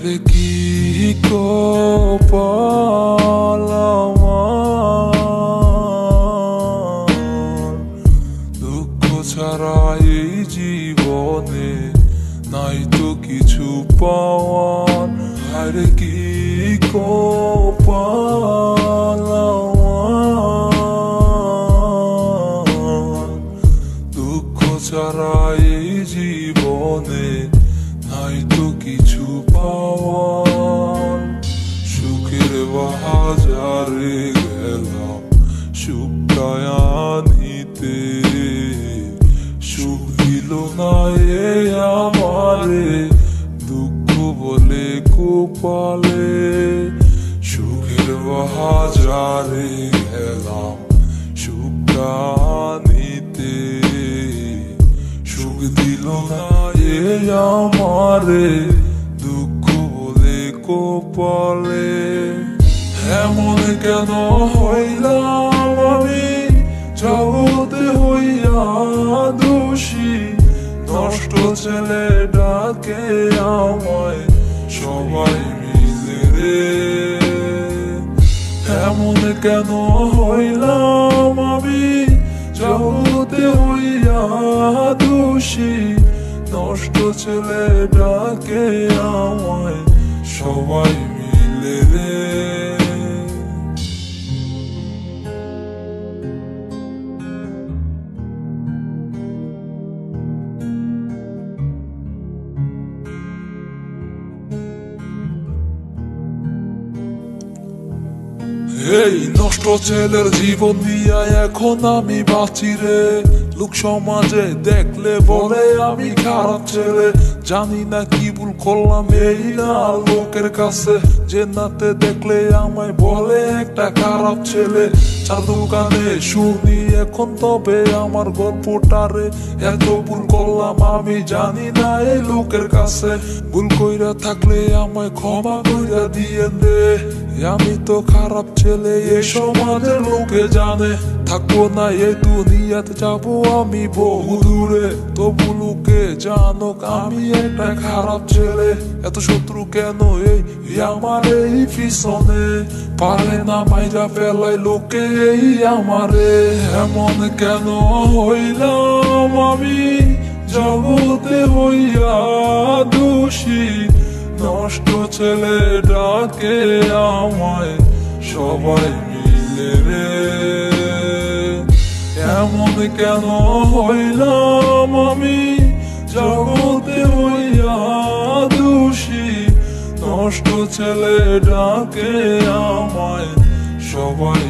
হায়রে কি কপাল আমার, দুঃখ ছাড়া এই জীবনে নাই তো কিছু পাওয়ার। হায়রে কি কপাল আমার, দুঃখ ছাড়া এই জীবনে নাই তো কিছু পাওয়ার। সুখের বাজারে গেলাম সুখটায় আনিতে, সুখ দিল না এ আমারে দুঃখ বলে কপালে। সুখের বাজারে গেলাম সুখটা আনিতে, সুখ দিল না এ আমারে দুঃখ বলে কপালে। এমন কেন হইলাম আমি জগতে হইয়া দোষী, নষ্ট ছেলে ডাকে আমায় সবাই মিলে রে। এমন কেন হইলাম আমি জগতে হইয়া দোষী, নষ্ট ছেলে ডাকে আমায় সবাই মিলে রে। এই নষ্ট ছেলের জীবন দিয়া এখন আমি বাঁচি রে। লোক সমাজে দেখলে বলে আমি খারাপ ছেলে, জানি না কি ভুল করলাম এই না লোকের কাছে। যে নাতে দেখলে আমায় বলে একটা খারাপ ছেলে। চা দোকানে শুনি এখন তবে আমার গল্পটারে, এত ভুল করলাম আমি জানি না এই লোকের কাছে। ভুল কইরা থাকলে আমায় ক্ষমা কইরা দিয়েন রে। আমি তো খারাপ ছেলে এই সমাজের লোকে জানে, থাকবো না এই দুনিয়াতে যাবো আমি বহু দূরে। তবু লোকে জানুক আমি একটা খারাপ ছেলে। এত শত্রু কেন এই আমার এই পিছনে, পারে না মাইরা ফেলাই লোকে এই আমারে। এমন কেন হইলাম আমি জগতে হইয়া দোষী, নষ্ট ছেলে ডাকে আমায় সবাই মিলে রে। এমন কেন হইলাম আমি জগতে হইয়া দোষী, নষ্ট ছেলে ডাকে আমায় সবাই